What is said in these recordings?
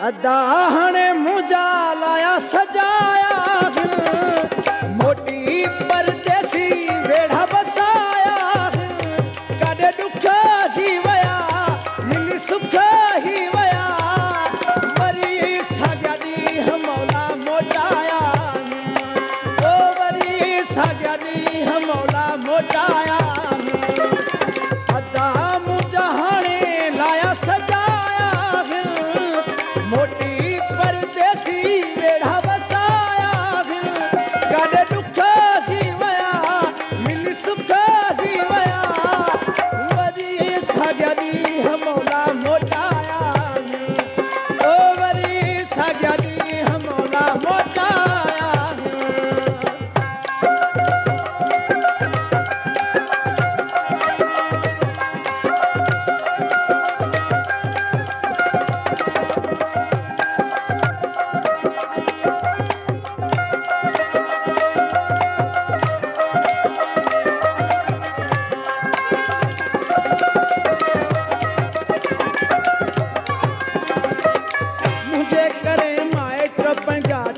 अदा हाणे मुंहिंजा लाया सजाया मोटी परदेसी वेड़ा बसाया काॾे ॾुख ही वया मिली सुख ही वया वरी साॻिया ॾींहं मौला मोटाया ओ वरी साॻिया ॾींहं मौला मोटाया अदा मुंहिंजा हाणे लाया सजाया मोटी परदेसी वेड़ा बसाया काॾे ॾुख ही वया मिली सुख ही वया वरी साॻिया ॾींहं मौला मोटाया ओ वरी साॻिया ॾींहं मौला मोटाया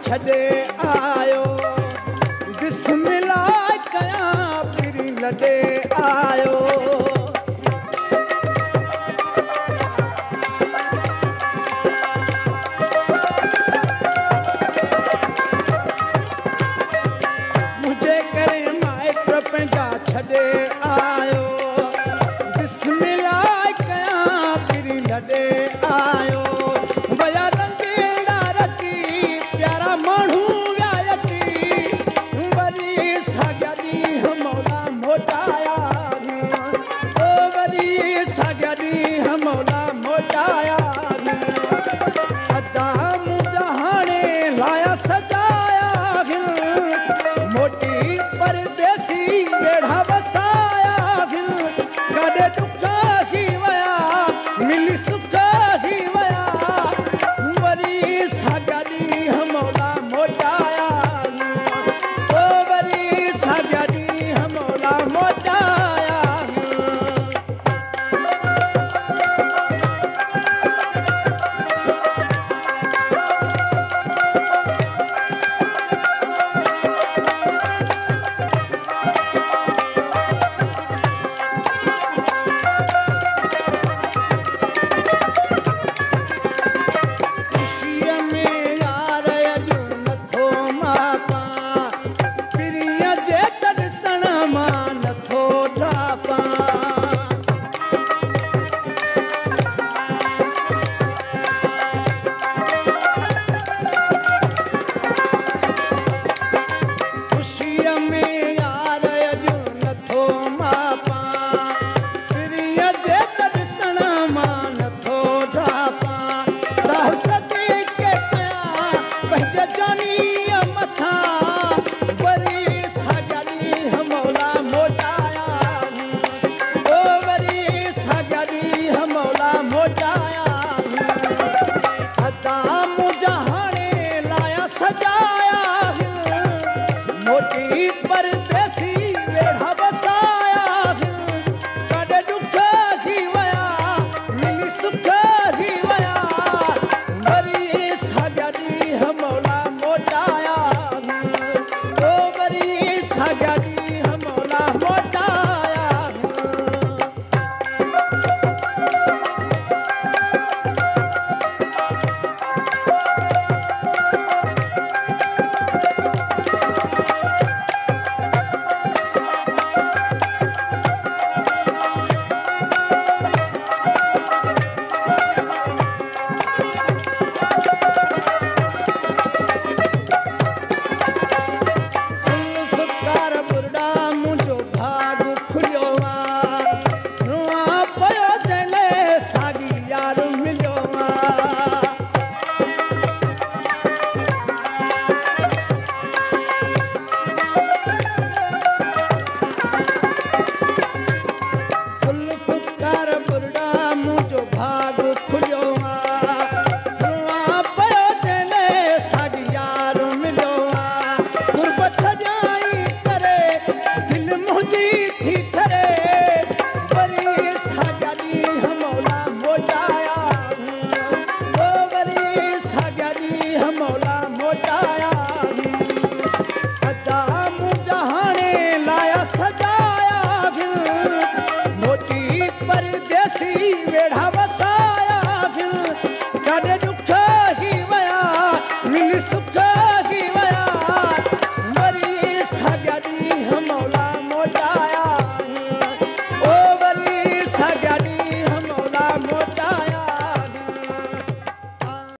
छॾे आयो बिस्मिल्लाह कयां फिरी लॾे आयो मुंहिंजे करे माइट पंहिंजा छॾे आयो बिस्मिल्लाह कयां फिरी लॾे आयो वया रंगीड़ा रची प्यारा माण्हू ॻायती वरी साॻिया ॾींहं मौला मोटाया ओ वरी साॻिया ॾींहं मौला मोटाया अदा मुंहिंजा हाणे लाया सजाया मोटी परदेसी वेड़ा बसाया लाया सजाया फिर मोटी परदेसी वेढ़ा